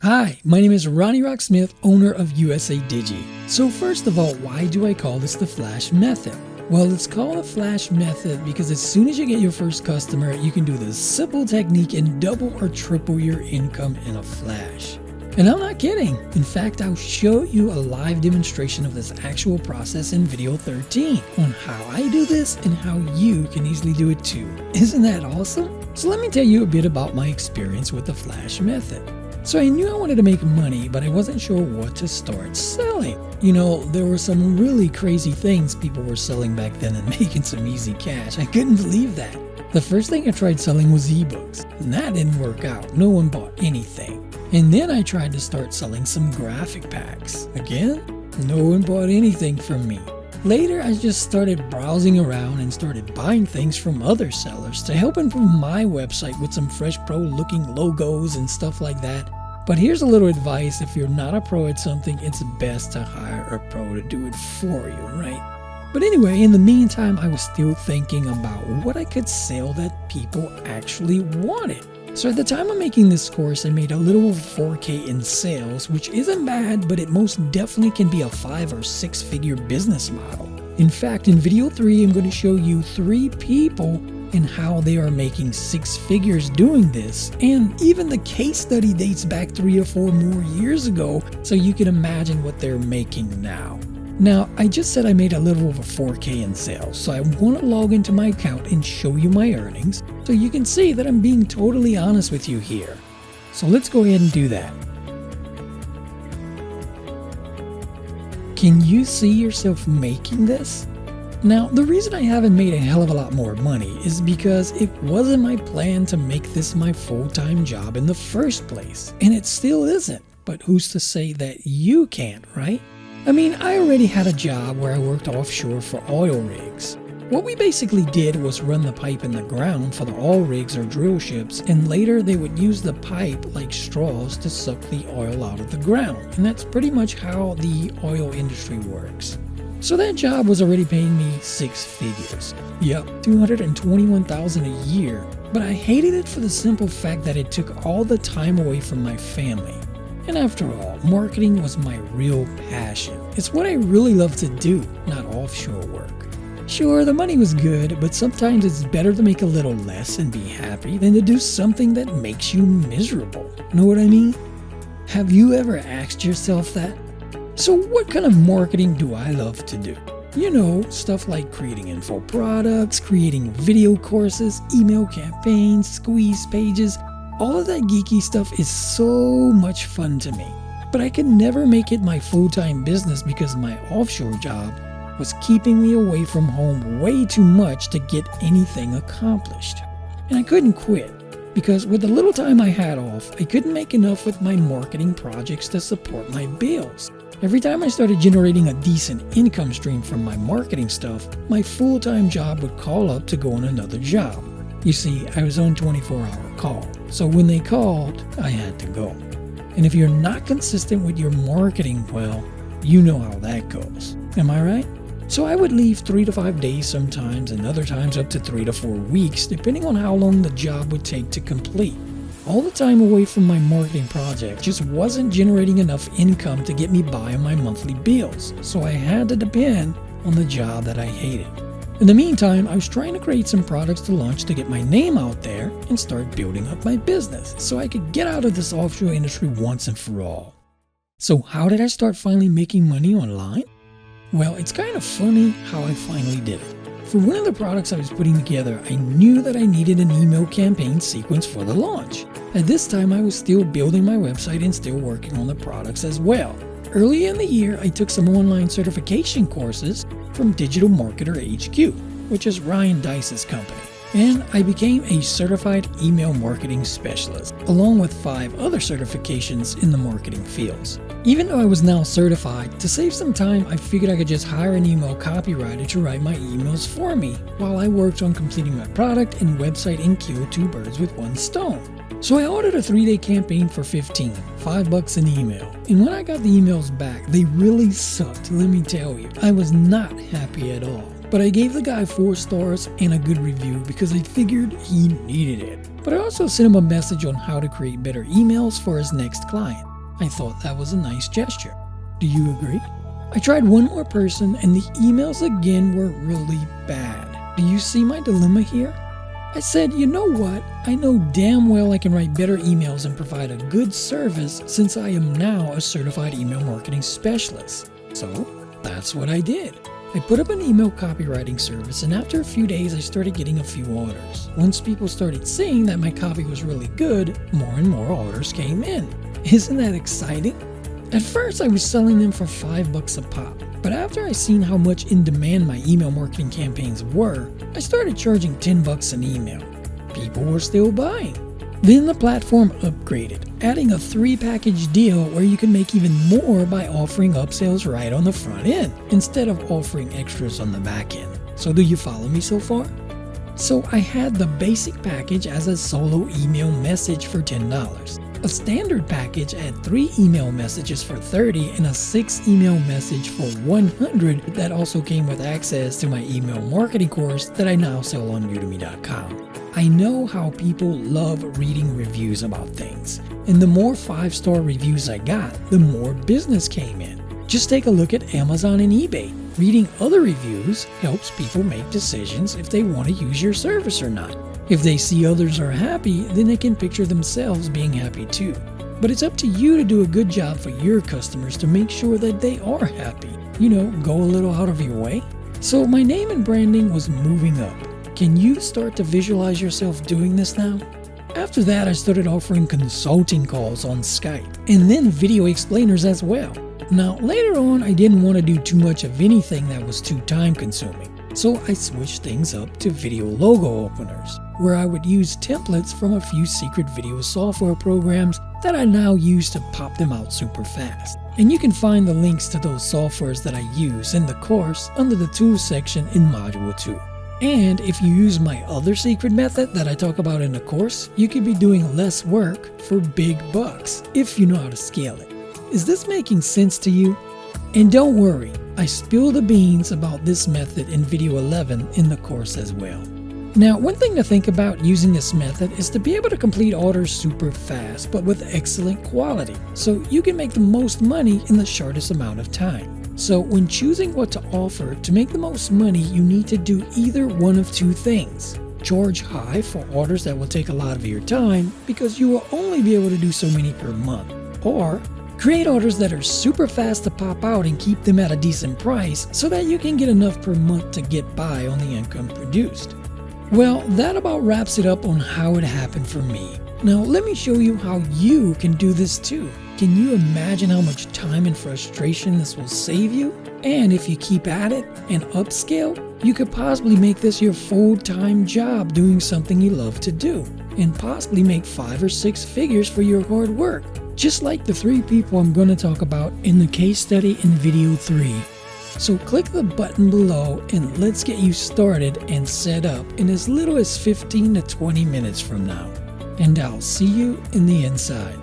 Hi, my name is Ronnie Smith, owner of USA Digi. So first of all, why do I call this the Flash Method? Well, it's called a Flash Method because as soon as you get your first customer, you can do this simple technique and double or triple your income in a flash. And I'm not kidding. In fact, I'll show you a live demonstration of this actual process in video 13 on how I do this and how you can easily do it too. Isn't that awesome? So let me tell you a bit about my experience with the Flash Method. So I knew I wanted to make money, but I wasn't sure what to start selling. You know, there were some really crazy things people were selling back then and making some easy cash. I couldn't believe that. The first thing I tried selling was ebooks, and that didn't work out. No one bought anything. And then I tried to start selling some graphic packs. Again, no one bought anything from me. Later, I just started browsing around and started buying things from other sellers to help improve my website with some fresh pro looking logos and stuff like that. But here's a little advice: if you're not a pro at something, it's best to hire a pro to do it for you, right? But anyway, in the meantime, I was still thinking about what I could sell that people actually wanted. So at the time of making this course, I made a little over $4K in sales, which isn't bad, but it most definitely can be a 5 or 6 figure business model. In fact, in video 3, I'm going to show you 3 people and how they are making 6 figures doing this. And even the case study dates back 3 or 4 more years ago, so you can imagine what they're making now. Now, I just said I made a little over 4K in sales, so I want to log into my account and show you my earnings so you can see that I'm being totally honest with you here. So let's go ahead and do that. Can you see yourself making this? Now, the reason I haven't made a hell of a lot more money is because it wasn't my plan to make this my full-time job in the first place, and it still isn't. But who's to say that you can't, right? I mean, I already had a job where I worked offshore for oil rigs. What we basically did was run the pipe in the ground for the oil rigs or drill ships, and later they would use the pipe like straws to suck the oil out of the ground. And that's pretty much how the oil industry works. So that job was already paying me 6 figures. Yep, $221,000 a year. But I hated it for the simple fact that it took all the time away from my family. And after all, marketing was my real passion. It's what I really love to do, not offshore work. Sure, the money was good, but sometimes it's better to make a little less and be happy than to do something that makes you miserable. Know what I mean? Have you ever asked yourself that? So what kind of marketing do I love to do? You know, stuff like creating info products, creating video courses, email campaigns, squeeze pages. All of that geeky stuff is so much fun to me, but I could never make it my full-time business because my offshore job was keeping me away from home way too much to get anything accomplished. And I couldn't quit because with the little time I had off, I couldn't make enough with my marketing projects to support my bills. Every time I started generating a decent income stream from my marketing stuff, my full-time job would call up to go on another job. You see, I was on 24-hour call, so when they called, I had to go. And if you're not consistent with your marketing, well, you know how that goes. Am I right? So I would leave 3 to 5 days sometimes, and other times up to 3 to 4 weeks, depending on how long the job would take to complete. All the time away from my marketing project just wasn't generating enough income to get me by on my monthly bills, so I had to depend on the job that I hated. In the meantime, I was trying to create some products to launch to get my name out there and start building up my business so I could get out of this offshore industry once and for all. So how did I start finally making money online? Well, it's kind of funny how I finally did it. For one of the products I was putting together, I knew that I needed an email campaign sequence for the launch. At this time, I was still building my website and still working on the products as well. Early in the year, I took some online certification courses from Digital Marketer HQ, which is Ryan Dice's company, and I became a certified email marketing specialist, along with 5 other certifications in the marketing fields. Even though I was now certified, to save some time, I figured I could just hire an email copywriter to write my emails for me, while I worked on completing my product and website and killed 2 birds with 1 stone. So I ordered a 3-day campaign for $5 an email. And when I got the emails back, they really sucked, let me tell you. I was not happy at all. but I gave the guy 4 stars and a good review because I figured he needed it. But I also sent him a message on how to create better emails for his next client. I thought that was a nice gesture. Do you agree? I tried one more person and the emails again were really bad. Do you see my dilemma here? I said, you know what? I know damn well I can write better emails and provide a good service since I am now a certified email marketing specialist. So that's what I did. I put up an email copywriting service, and after a few days I started getting a few orders. Once people started seeing that my copy was really good, more and more orders came in. Isn't that exciting? At first I was selling them for $5 a pop, but after I seen how much in demand my email marketing campaigns were, I started charging $10 an email. People were still buying. Then the platform upgraded, adding a 3-package deal where you can make even more by offering upsells right on the front end, instead of offering extras on the back end. So do you follow me so far? So I had the basic package as a solo email message for $10, a standard package at 3 email messages for $30, and a 6 email message for $100 that also came with access to my email marketing course that I now sell on Udemy.com. I know how people love reading reviews about things, and the more 5-star reviews I got, the more business came in. Just take a look at Amazon and eBay. Reading other reviews helps people make decisions if they want to use your service or not. If they see others are happy, then they can picture themselves being happy too. But it's up to you to do a good job for your customers to make sure that they are happy. You know, go a little out of your way. So my name and branding was moving up. Can you start to visualize yourself doing this now? After that, I started offering consulting calls on Skype, and then video explainers as well. Now, later on, I didn't want to do too much of anything that was too time-consuming, so I switched things up to video logo openers, where I would use templates from a few secret video software programs that I now use to pop them out super fast. And you can find the links to those softwares that I use in the course under the Tools section in Module 2. And if you use my other secret method that I talk about in the course, you could be doing less work for big bucks if you know how to scale it. Is this making sense to you? And don't worry, I spill the beans about this method in video 11 in the course as well. Now, one thing to think about using this method is to be able to complete orders super fast, but with excellent quality, so you can make the most money in the shortest amount of time. So when choosing what to offer to make the most money, you need to do either one of 2 things. Charge high for orders that will take a lot of your time because you will only be able to do so many per month. Or create orders that are super fast to pop out and keep them at a decent price so that you can get enough per month to get by on the income produced. Well, that about wraps it up on how it happened for me. Now let me show you how you can do this too. Can you imagine how much time and frustration this will save you? And if you keep at it and upscale, you could possibly make this your full-time job doing something you love to do, and possibly make 5 or 6 figures for your hard work, just like the 3 people I'm going to talk about in the case study in video 3. So click the button below and let's get you started and set up in as little as 15 to 20 minutes from now. And I'll see you in the inside.